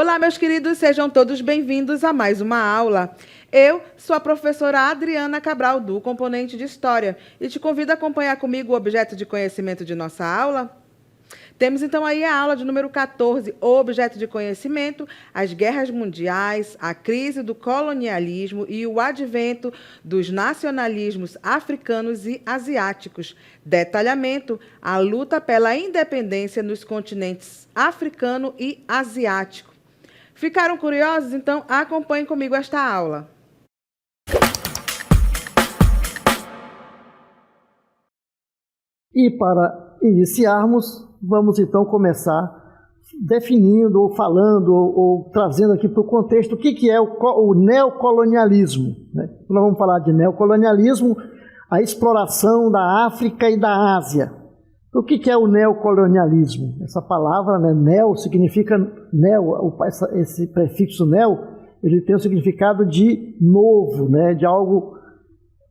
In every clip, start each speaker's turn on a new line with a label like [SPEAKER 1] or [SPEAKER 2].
[SPEAKER 1] Olá, meus queridos, sejam todos bem-vindos a mais uma aula. Eu sou a professora Adriana Cabral, do componente de História, e te convido a acompanhar comigo o objeto de conhecimento de nossa aula. Temos então aí a aula de número 14, o objeto de conhecimento, as guerras mundiais, a crise do colonialismo e o advento dos nacionalismos africanos e asiáticos. Detalhamento, a luta pela independência nos continentes africano e asiático. Ficaram curiosos? Então acompanhem comigo esta aula.
[SPEAKER 2] E para iniciarmos, vamos então começar definindo, ou falando, ou trazendo aqui para o contexto o que é o neocolonialismo. Né? Nós vamos falar de neocolonialismo, a exploração da África e da Ásia. Então, o que é o neocolonialismo? Essa palavra, né, neo, significa neo, esse prefixo neo, ele tem o significado de novo, né, de algo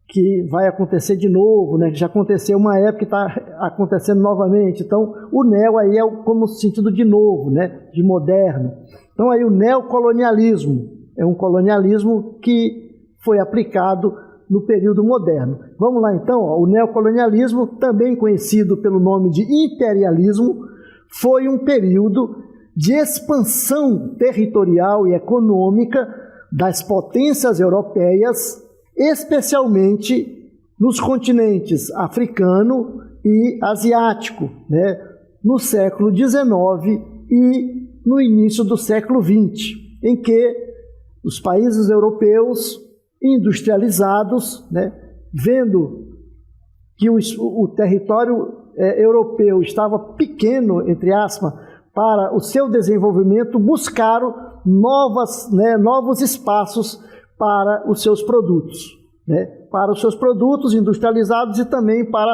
[SPEAKER 2] que vai acontecer de novo, né, que já aconteceu uma época e está acontecendo novamente. Então, o neo aí é como sentido de novo, né, de moderno. Então, aí o neocolonialismo é um colonialismo que foi aplicado no período moderno. Vamos lá, então. O neocolonialismo, também conhecido pelo nome de imperialismo, foi um período de expansão territorial e econômica das potências europeias, especialmente nos continentes africano e asiático, né, no século XIX e no início do século XX, em que os países europeus industrializados, né, vendo que o território europeu estava pequeno, entre aspas, para o seu desenvolvimento, buscaram novos espaços para os seus produtos, né? Para os seus produtos industrializados e também para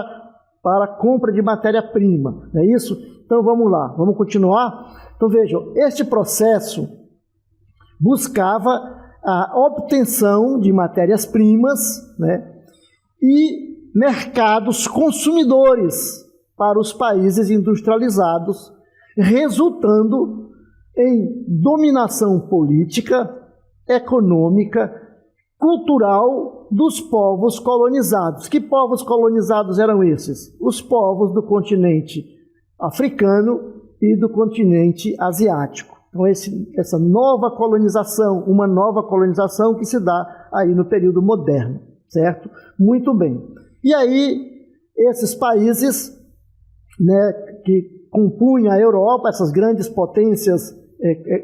[SPEAKER 2] a compra de matéria-prima. Não é isso? Então vamos lá, vamos continuar? Então vejam, este processo buscava a obtenção de matérias-primas, né, e mercados consumidores para os países industrializados, resultando em dominação política, econômica, cultural dos povos colonizados. Que povos colonizados eram esses? Os povos do continente africano e do continente asiático. Então, essa nova colonização, uma nova colonização que se dá aí no período moderno, certo? Muito bem. E aí, esses países, né, que compunham a Europa, essas grandes potências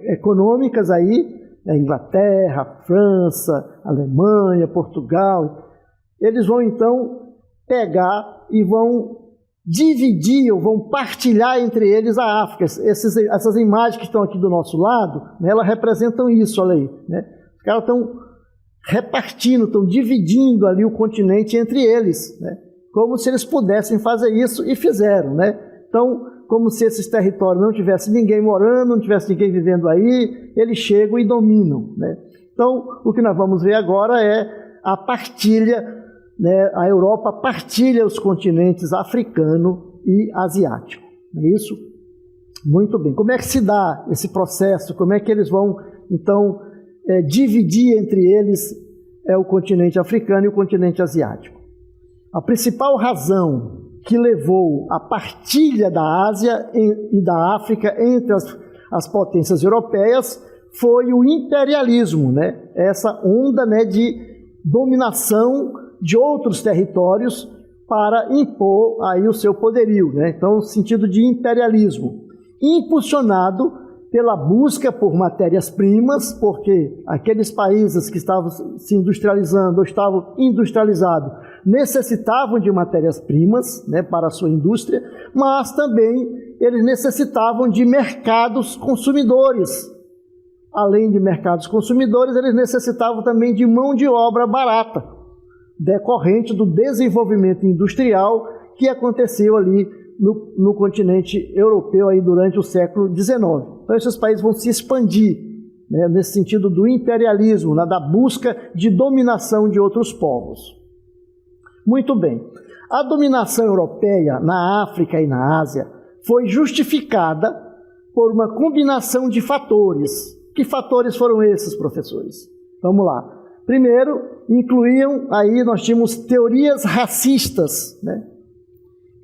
[SPEAKER 2] econômicas aí, a Inglaterra, a França, a Alemanha, Portugal, eles vão então pegar e vão dividir ou vão partilhar entre eles a África. Essas imagens que estão aqui do nosso lado, né, elas representam isso, olha aí. Né? Os caras estão repartindo, estão dividindo ali o continente entre eles, né? Como se eles pudessem fazer isso e fizeram. Né? Então, como se esses territórios não tivesse ninguém morando, não tivesse ninguém vivendo aí, eles chegam e dominam. Né? Então, o que nós vamos ver agora é a partilha, né? A Europa partilha os continentes africano e asiático. Não é isso? Muito bem. Como é que se dá esse processo? Como é que eles vão, então, dividir entre eles o continente africano e o continente asiático? A principal razão que levou à partilha da Ásia e da África entre as potências europeias foi o imperialismo, né? Essa onda, né, de dominação de outros territórios para impor aí o seu poderio, né? Então, no sentido de imperialismo, impulsionado pela busca por matérias-primas, porque aqueles países que estavam se industrializando ou estavam industrializados necessitavam de matérias-primas, né, para a sua indústria, mas também eles necessitavam de mercados consumidores. Além de mercados consumidores, eles necessitavam também de mão de obra barata, decorrente do desenvolvimento industrial que aconteceu ali no continente europeu aí durante o século XIX. Então, esses países vão se expandir, né, nesse sentido do imperialismo, né, da busca de dominação de outros povos. Muito bem. A dominação europeia na África e na Ásia foi justificada por uma combinação de fatores. Que fatores foram esses, professores? Vamos lá. Primeiro, incluíam, aí nós tínhamos teorias racistas, né?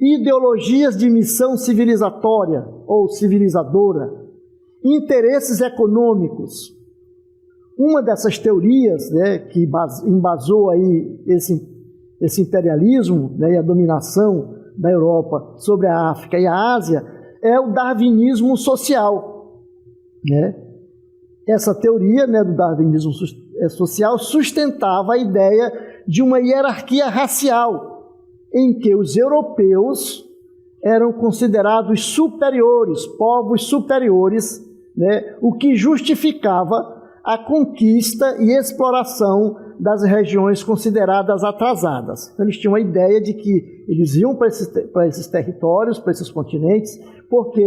[SPEAKER 2] Ideologias de missão civilizatória ou civilizadora, interesses econômicos. Uma dessas teorias, né, que embasou aí esse imperialismo, né, e a dominação da Europa sobre a África e a Ásia, é o darwinismo social, né? Essa teoria, né, do darwinismo social sustentava a ideia de uma hierarquia racial, em que os europeus eram considerados superiores, povos superiores, né, o que justificava a conquista e exploração das regiões consideradas atrasadas. Então, eles tinham a ideia de que eles iam para esses territórios, para esses continentes, porque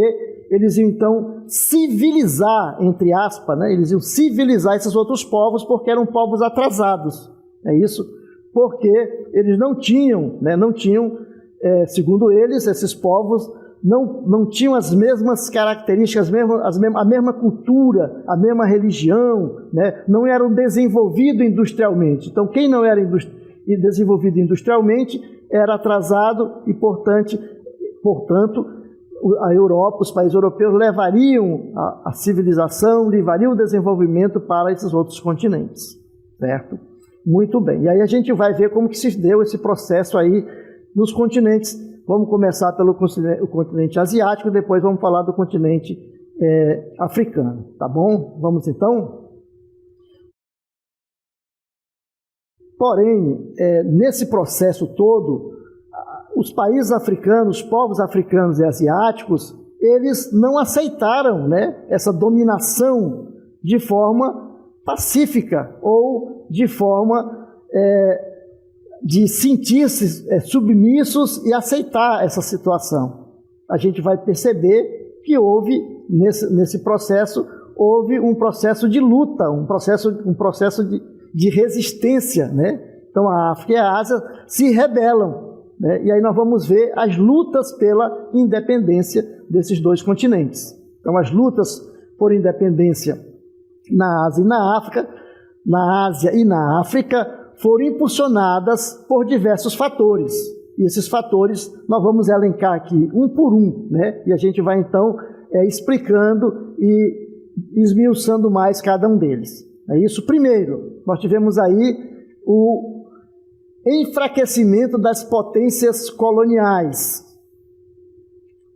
[SPEAKER 2] eles iam então civilizar, entre aspas, né? Eles iam civilizar esses outros povos porque eram povos atrasados. É isso? Porque eles não tinham, né? Segundo eles, esses povos não tinham as mesmas características, a mesma cultura, a mesma religião, né? Não eram desenvolvidos industrialmente. Então, quem não era desenvolvido industrialmente era atrasado e, portanto, a Europa, os países europeus levariam a civilização, levariam o desenvolvimento para esses outros continentes, certo? Muito bem. E aí a gente vai ver como que se deu esse processo aí nos continentes. Vamos começar pelo continente asiático, depois vamos falar do continente africano, tá bom? Vamos então? Porém, nesse processo todo, os países africanos, os povos africanos e asiáticos, eles não aceitaram, né, essa dominação de forma pacífica ou de forma de sentir-se submissos e aceitar essa situação. A gente vai perceber que houve, nesse processo, houve um processo de luta, um processo de resistência, né? Então a África e a Ásia se rebelam, né? E aí nós vamos ver as lutas pela independência desses dois continentes. Então as lutas por independência na Ásia e na África, na Ásia e na África, foram impulsionadas por diversos fatores. E esses fatores nós vamos elencar aqui um por um, né? E a gente vai então explicando e esmiuçando mais cada um deles. É isso? Primeiro, nós tivemos aí o enfraquecimento das potências coloniais.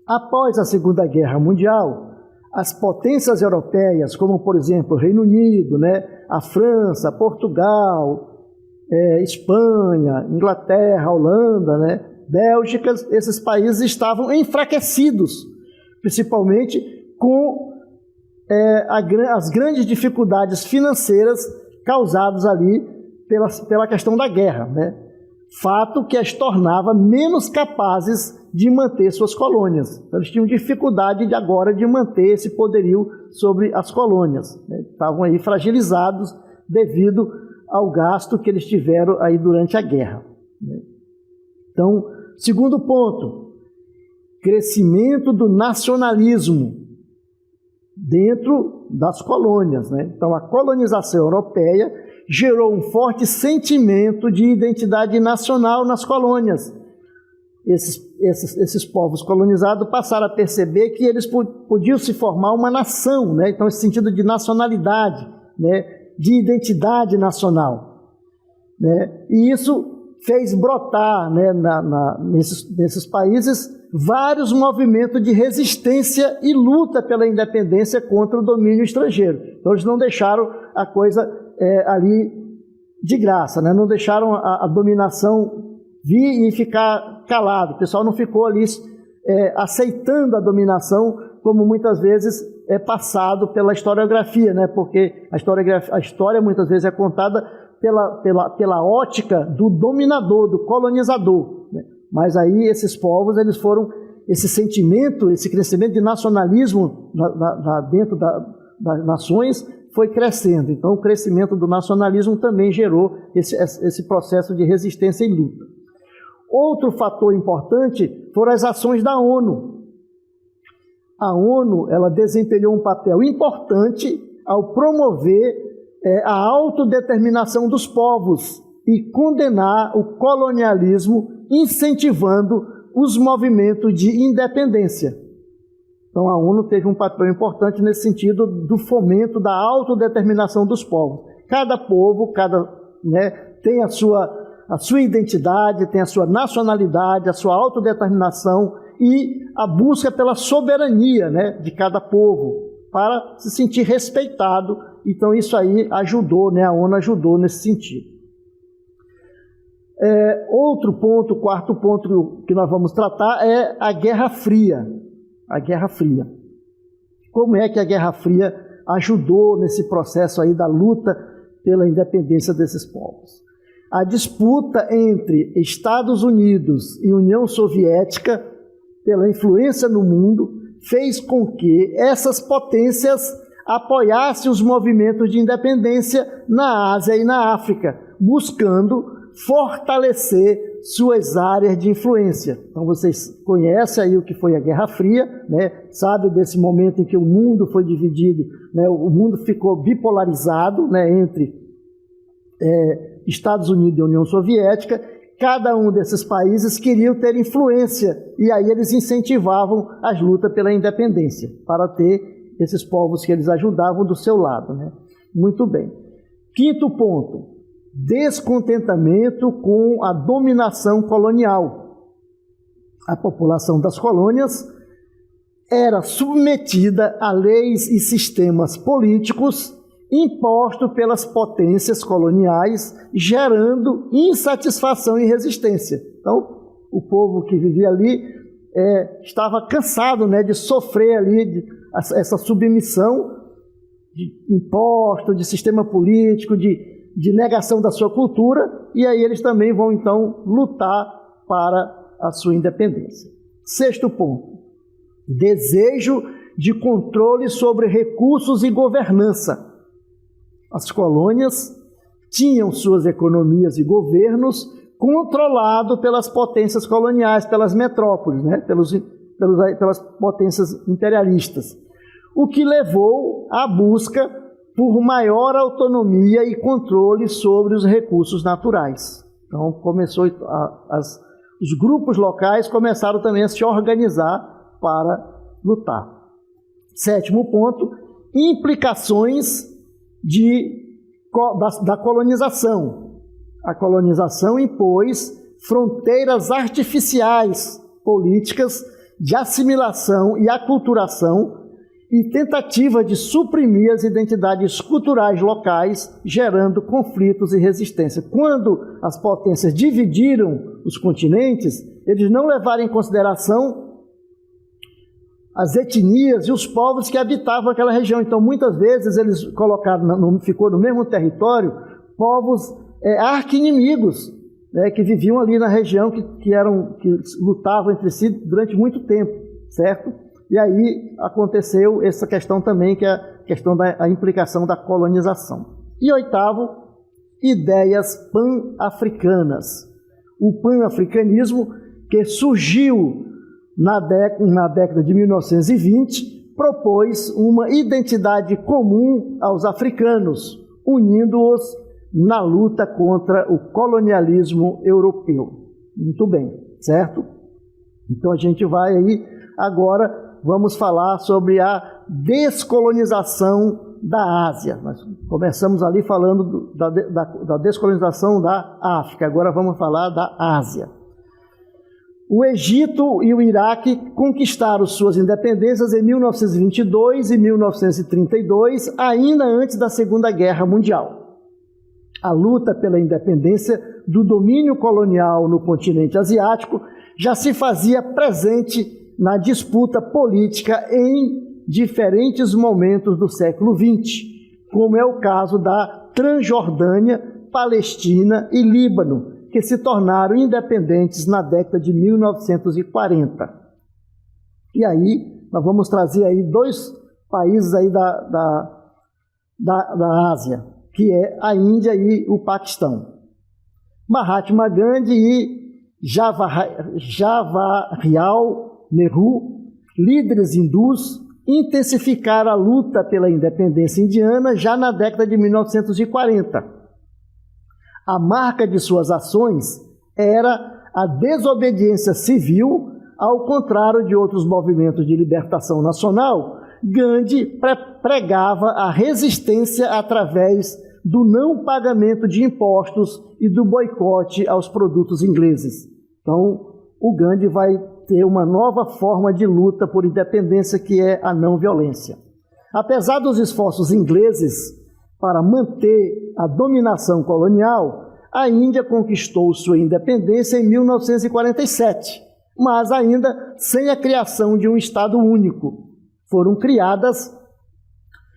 [SPEAKER 2] Após a Segunda Guerra Mundial, as potências europeias, como por exemplo o Reino Unido, né, a França, Portugal, Espanha, Inglaterra, Holanda, né, Bélgica, esses países estavam enfraquecidos, principalmente com as grandes dificuldades financeiras causadas ali pela questão da guerra, né? Fato que as tornava menos capazes de manter suas colônias. Então, eles tinham dificuldade agora de manter esse poderio sobre as colônias, né? Estavam aí fragilizados devido ao gasto que eles tiveram aí durante a guerra, né? Então, segundo ponto, crescimento do nacionalismo dentro das colônias, né? Então, a colonização europeia gerou um forte sentimento de identidade nacional nas colônias. Esses povos colonizados passaram a perceber que eles podiam se formar uma nação, né? Então, esse sentido de nacionalidade, né? De identidade nacional, né? E isso fez brotar, né, nesses países vários movimentos de resistência e luta pela independência contra o domínio estrangeiro. Então, eles não deixaram a coisa ali de graça, né? Não deixaram a dominação vir e ficar calado. O pessoal não ficou ali aceitando a dominação, como muitas vezes é passado pela historiografia, né? Porque a história muitas vezes é contada pela ótica do dominador, do colonizador, né? Mas aí esses povos, eles foram, esse sentimento, esse crescimento de nacionalismo dentro das nações foi crescendo. Então o crescimento do nacionalismo também gerou esse processo de resistência e luta. Outro fator importante foram as ações da ONU. A ONU, ela desempenhou um papel importante ao promover a autodeterminação dos povos e condenar o colonialismo, incentivando os movimentos de independência. Então, a ONU teve um papel importante nesse sentido do fomento da autodeterminação dos povos. Cada povo, tem a sua identidade, tem a sua nacionalidade, a sua autodeterminação e a busca pela soberania, de cada povo, para se sentir respeitado. Então, isso aí ajudou, a ONU ajudou nesse sentido. Outro ponto, quarto ponto que nós vamos tratar é a Guerra Fria. A Guerra Fria. Como é que a Guerra Fria ajudou nesse processo aí da luta pela independência desses povos? A disputa entre Estados Unidos e União Soviética, pela influência no mundo, fez com que essas potências apoiassem os movimentos de independência na Ásia e na África, buscando fortalecer suas áreas de influência. Então, vocês conhecem aí o que foi a Guerra Fria, sabe desse momento em que o mundo foi dividido, o mundo ficou bipolarizado, entre Estados Unidos e União Soviética. Cada um desses países queria ter influência, e aí eles incentivavam as lutas pela independência, para ter esses povos que eles ajudavam do seu lado. Muito bem. Quinto ponto: descontentamento com a dominação colonial. A população das colônias era submetida a leis e sistemas políticos impostos pelas potências coloniais, gerando insatisfação e resistência. Então, o povo que vivia ali estava cansado, de sofrer ali essa submissão de imposto, de sistema político, de negação da sua cultura, e aí eles também vão, então, lutar para a sua independência. Sexto ponto: desejo de controle sobre recursos e governança. As colônias tinham suas economias e governos controlados pelas potências coloniais, pelas metrópoles, pelas potências imperialistas, o que levou à busca por maior autonomia e controle sobre os recursos naturais. Então, os grupos locais começaram também a se organizar para lutar. Sétimo ponto: implicações da colonização. A colonização impôs fronteiras artificiais políticas de assimilação e aculturação, e tentativa de suprimir as identidades culturais locais, gerando conflitos e resistência. Quando as potências dividiram os continentes, eles não levaram em consideração as etnias e os povos que habitavam aquela região. Então, muitas vezes, eles ficou no mesmo território povos arqui-inimigos, que viviam ali na região, que lutavam entre si durante muito tempo, certo? E aí aconteceu essa questão também, que é a questão da implicação da colonização. E oitavo, ideias pan-africanas. O pan-africanismo, que surgiu na década de 1920, propôs uma identidade comum aos africanos, unindo-os na luta contra o colonialismo europeu. Muito bem, certo? Então a gente vai aí agora. Vamos falar sobre a descolonização da Ásia. Nós começamos ali falando da descolonização da África, agora vamos falar da Ásia. O Egito e o Iraque conquistaram suas independências em 1922 e 1932, ainda antes da Segunda Guerra Mundial. A luta pela independência do domínio colonial no continente asiático já se fazia presente na disputa política em diferentes momentos do século XX, como é o caso da Transjordânia, Palestina e Líbano, que se tornaram independentes na década de 1940. E aí, nós vamos trazer aí dois países aí da Ásia, que é a Índia e o Paquistão. Mahatma Gandhi e Jawaharlal Nehru, líderes hindus, intensificar a luta pela independência indiana já na década de 1940. A marca de suas ações era a desobediência civil, ao contrário de outros movimentos de libertação nacional. Gandhi pregava a resistência através do não pagamento de impostos e do boicote aos produtos ingleses. Então, o Gandhi vai ter uma nova forma de luta por independência, que é a não violência. Apesar dos esforços ingleses para manter a dominação colonial, a Índia conquistou sua independência em 1947, mas ainda sem a criação de um Estado único. Foram criadas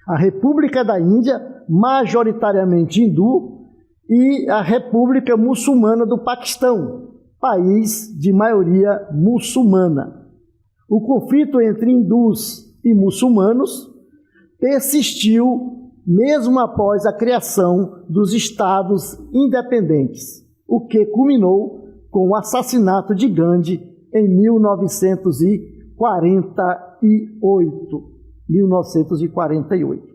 [SPEAKER 2] a República da Índia, majoritariamente hindu, e a República Muçulmana do Paquistão, país de maioria muçulmana. O conflito entre hindus e muçulmanos persistiu mesmo após a criação dos estados independentes, o que culminou com o assassinato de Gandhi em 1948.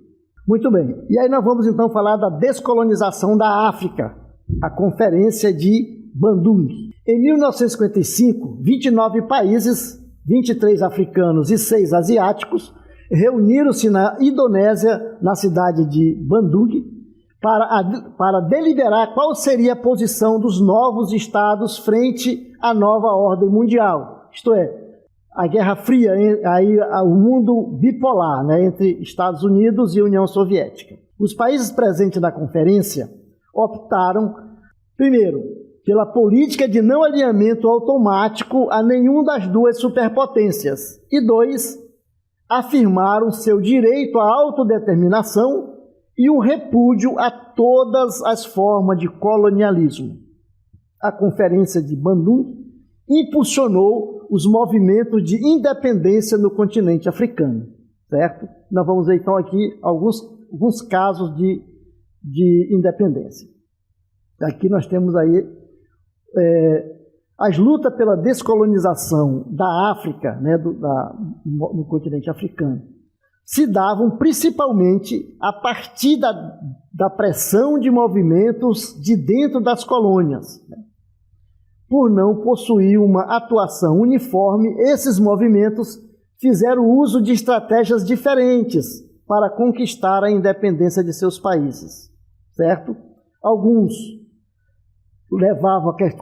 [SPEAKER 2] Muito bem, e aí nós vamos então falar da descolonização da África, a Conferência de Bandung. Em 1955, 29 países, 23 africanos e 6 asiáticos, reuniram-se na Indonésia, na cidade de Bandung, para deliberar qual seria a posição dos novos estados frente à nova ordem mundial, isto é, a Guerra Fria, aí o mundo bipolar, né, entre Estados Unidos e União Soviética. Os países presentes na conferência optaram, primeiro, pela política de não alinhamento automático a nenhuma das duas superpotências, e dois, afirmaram seu direito à autodeterminação e o repúdio a todas as formas de colonialismo. A Conferência de Bandung impulsionou os movimentos de independência no continente africano, certo? Nós vamos ver então aqui alguns casos de independência. Aqui nós temos aí as lutas pela descolonização da África, né, no continente africano, se davam principalmente a partir da pressão de movimentos de dentro das colônias. Por não possuir uma atuação uniforme, esses movimentos fizeram uso de estratégias diferentes para conquistar a independência de seus países, certo? Alguns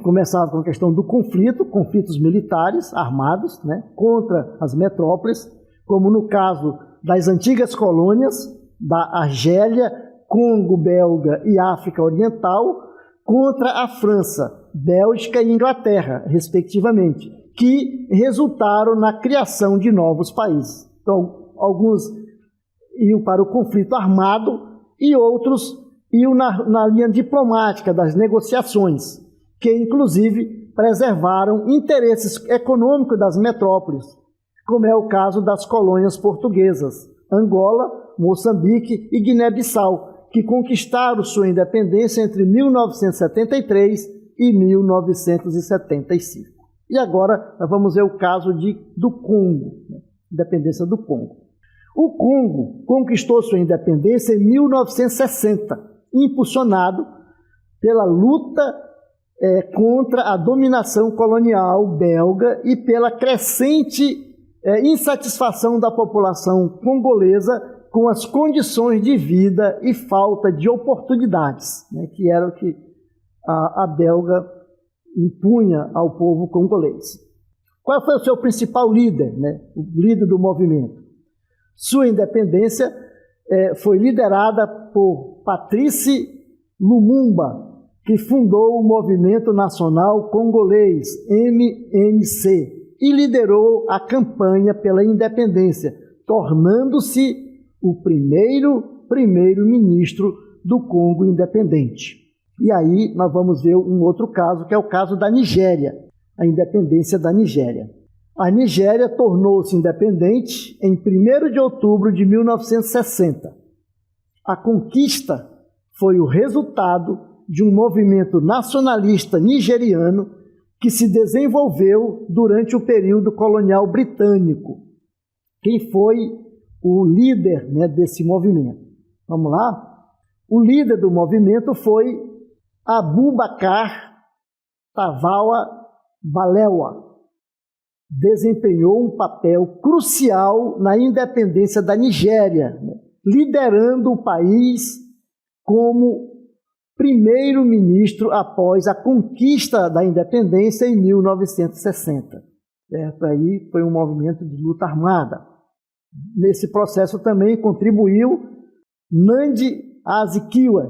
[SPEAKER 2] começavam com a questão do conflitos militares armados, né, contra as metrópoles, como no caso das antigas colônias da Argélia, Congo belga e África Oriental, contra a França, Bélgica e Inglaterra, respectivamente, que resultaram na criação de novos países. Então, alguns iam para o conflito armado e outros iam na linha diplomática das negociações, que inclusive preservaram interesses econômicos das metrópoles, como é o caso das colônias portuguesas, Angola, Moçambique e Guiné-Bissau, que conquistaram sua independência entre 1973 e 1975. E agora nós vamos ver o caso do Congo, né? Independência do Congo. O Congo conquistou sua independência em 1960, impulsionado pela luta contra a dominação colonial belga e pela crescente insatisfação da população congolesa com as condições de vida e falta de oportunidades, né, que era o que a belga impunha ao povo congolês. Qual foi o seu principal líder, né, o líder do movimento? Sua independência foi liderada por Patrice Lumumba, que fundou o Movimento Nacional Congolês, MNC, e liderou a campanha pela independência, tornando-se o primeiro-ministro do Congo independente. E aí nós vamos ver um outro caso, que é o caso da Nigéria, a independência da Nigéria. A Nigéria tornou-se independente em 1º de outubro de 1960. A conquista foi o resultado de um movimento nacionalista nigeriano que se desenvolveu durante o período colonial britânico. Quem foi o líder, né, desse movimento. Vamos lá? O líder do movimento foi Abubakar Tafawa Balewa. Desempenhou um papel crucial na independência da Nigéria, né, liderando o país como primeiro-ministro após a conquista da independência em 1960. Certo? Aí foi um movimento de luta armada. Nesse processo também contribuiu Nnamdi Azikiwe.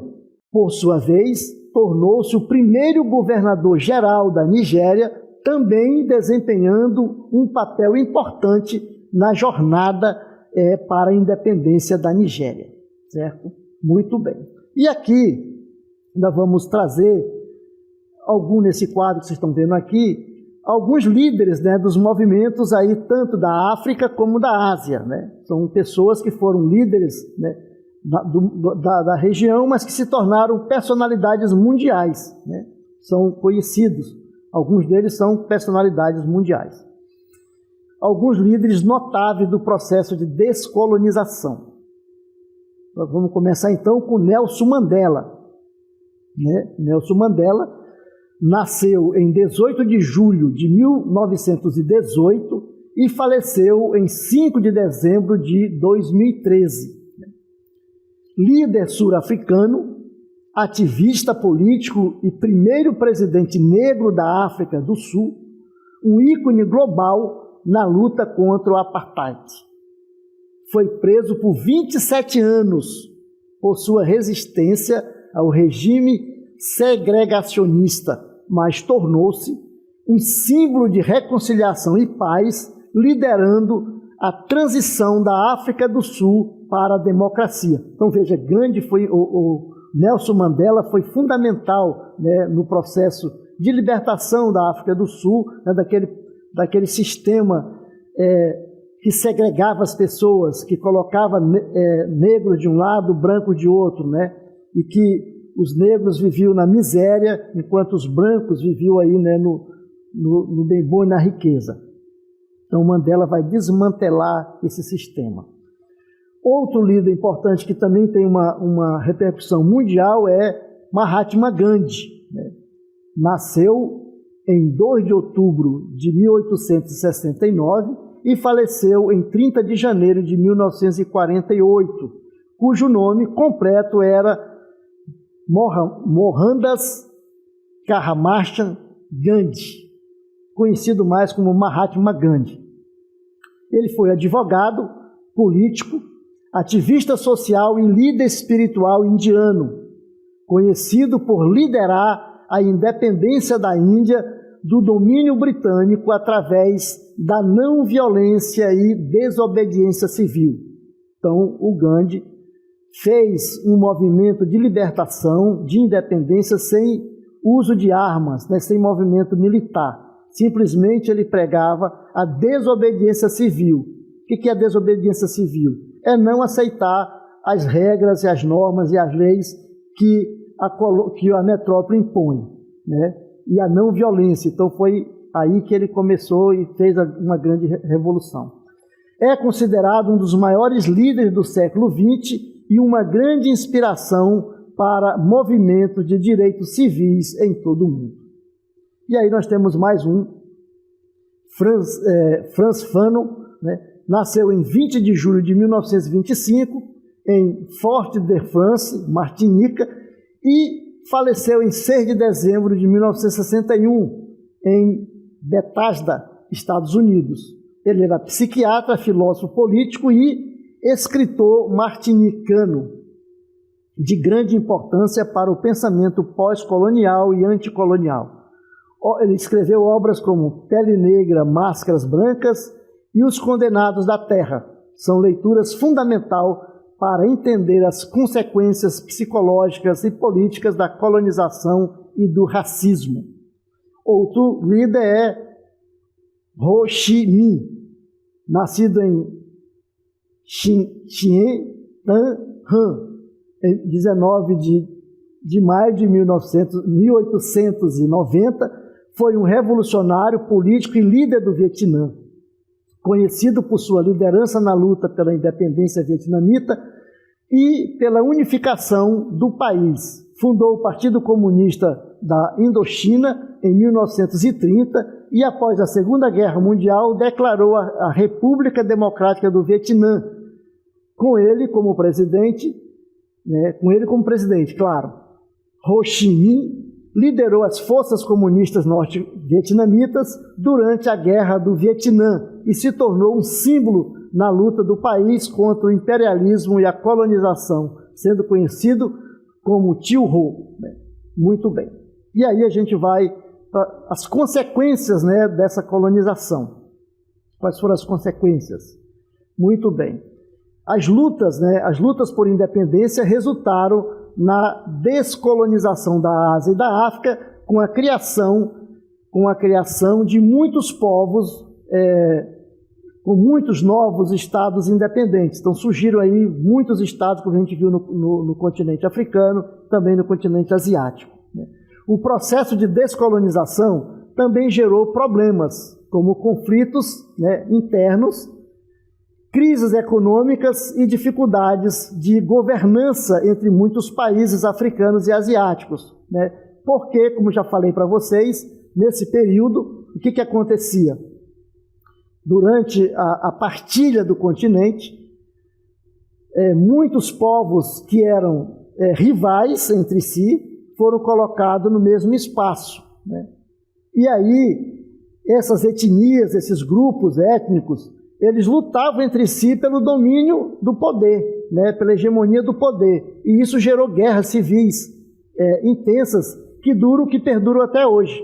[SPEAKER 2] Por sua vez, tornou-se o primeiro governador-geral da Nigéria, também desempenhando um papel importante na jornada para a independência da Nigéria. Certo? Muito bem. E aqui nós vamos trazer nesse quadro que vocês estão vendo aqui, alguns líderes, né, dos movimentos aí, tanto da África como da Ásia, né? São pessoas que foram líderes, né, da região, mas que se tornaram personalidades mundiais, né? São conhecidos, alguns deles são personalidades mundiais. Alguns líderes notáveis do processo de descolonização. Nós vamos começar então com Nelson Mandela. Né? Nelson Mandela nasceu em 18 de julho de 1918 e faleceu em 5 de dezembro de 2013. Líder sul-africano, ativista político e primeiro presidente negro da África do Sul, um ícone global na luta contra o apartheid. Foi preso por 27 anos por sua resistência ao regime segregacionista, mas tornou-se um símbolo de reconciliação e paz, liderando a transição da África do Sul para a democracia. Então veja, Gandhi o Nelson Mandela foi fundamental, né, no processo de libertação da África do Sul, né, daquele sistema que segregava as pessoas, que colocava negros de um lado, brancos de outro, né, e que os negros viviam na miséria, enquanto os brancos viviam aí, né, no bem bom e na riqueza. Então Mandela vai desmantelar esse sistema. Outro líder importante que também tem uma repercussão mundial é Mahatma Gandhi, né? Nasceu em 2 de outubro de 1869 e faleceu em 30 de janeiro de 1948, cujo nome completo era Mohandas Karamchand Gandhi, conhecido mais como Mahatma Gandhi. Ele foi advogado, político, ativista social e líder espiritual indiano, conhecido por liderar a independência da Índia do domínio britânico através da não violência e desobediência civil. Então, o Gandhi fez um movimento de libertação, de independência, sem uso de armas, né, sem movimento militar. Simplesmente ele pregava a desobediência civil. O que é a desobediência civil? É não aceitar as regras e as normas e as leis que a metrópole impõe, né? E a não violência. Então foi aí que ele começou e fez uma grande revolução. É considerado um dos maiores líderes do século XX e uma grande inspiração para movimentos de direitos civis em todo o mundo. E aí nós temos mais um, Frantz Fanon, né? Nasceu em 20 de julho de 1925 em Fort-de-France, Martinica, e faleceu em 6 de dezembro de 1961 em Bethesda, Estados Unidos. Ele era psiquiatra, filósofo político e escritor martinicano de grande importância para o pensamento pós-colonial e anticolonial. Ele escreveu obras como Pele Negra, Máscaras Brancas e Os Condenados da Terra. São leituras fundamentais para entender as consequências psicológicas e políticas da colonização e do racismo. Outro líder é Ho Chi Minh, nascido em Chien Tan Han, em 19 de maio de 1890, foi um revolucionário político e líder do Vietnã. conhecido por sua liderança na luta pela independência vietnamita e pela unificação do país. Fundou o Partido Comunista da Indochina em 1930 e, após a Segunda Guerra Mundial, declarou a República Democrática do Vietnã, com ele como presidente, claro. Ho Chi Minh liderou as forças comunistas norte-vietnamitas durante a Guerra do Vietnã e se tornou um símbolo na luta do país contra o imperialismo e a colonização, sendo conhecido como Tio Ho. Muito bem. E aí a gente vai para as consequências, né, dessa colonização. Quais foram as consequências? Muito bem. As lutas por independência resultaram na descolonização da Ásia e da África com a criação de muitos povos, com muitos novos estados independentes. Então surgiram aí muitos estados, como a gente viu no continente africano, também no continente asiático. O processo de descolonização também gerou problemas, como conflitos, internos, crises econômicas e dificuldades de governança entre muitos países africanos e asiáticos. Porque, como já falei para vocês, nesse período, o que acontecia? Durante a partilha do continente, muitos povos que eram rivais entre si foram colocados no mesmo espaço. E aí, essas etnias, esses grupos étnicos, eles lutavam entre si pelo domínio do poder, pela hegemonia do poder. E isso gerou guerras civis intensas que perduram até hoje.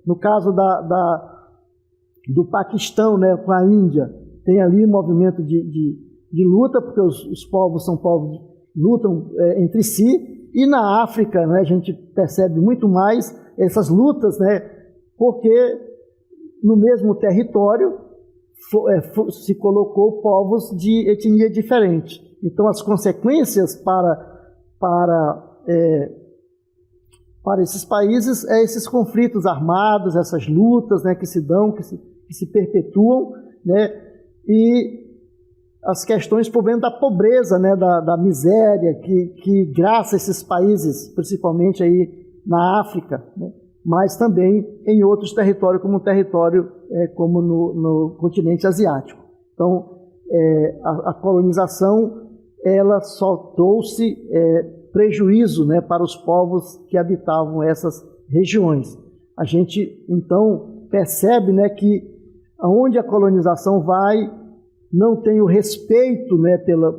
[SPEAKER 2] No caso do Paquistão, com a Índia, tem ali movimento de luta, porque os povos são povos que lutam entre si. E na África, a gente percebe muito mais essas lutas, porque no mesmo território se colocou povos de etnia diferente. Então, as consequências para esses países esses conflitos armados, essas lutas que se dão, que se perpetuam, e as questões, por exemplo, da pobreza, da miséria, que graça a esses países, principalmente aí na África, mas também em outros territórios, como no continente asiático. Então, a colonização, ela só trouxe prejuízo para os povos que habitavam essas regiões. A gente, então, percebe que aonde a colonização vai, não tem o respeito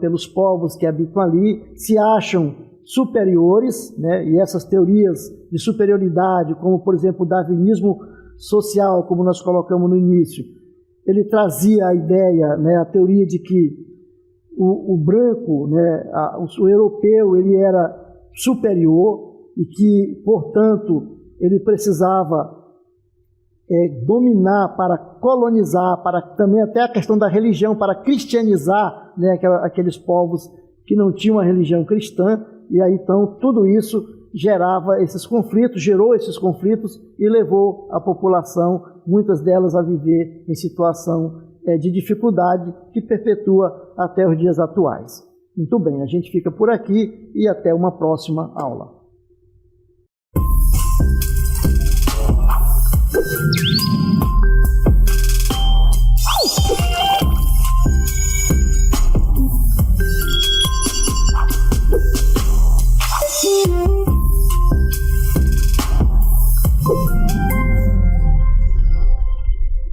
[SPEAKER 2] pelos povos que habitam ali, se acham superiores, e essas teorias de superioridade, como, por exemplo, o darwinismo social, como nós colocamos no início, ele trazia a ideia, a teoria de que o branco, o europeu, ele era superior e que, portanto, ele precisava dominar para colonizar, para também até a questão da religião, para cristianizar aqueles povos que não tinham a religião cristã. E aí, então, tudo isso gerou esses conflitos e levou a população, muitas delas, a viver em situação de dificuldade que perpetua até os dias atuais. Muito bem, a gente fica por aqui e até uma próxima aula.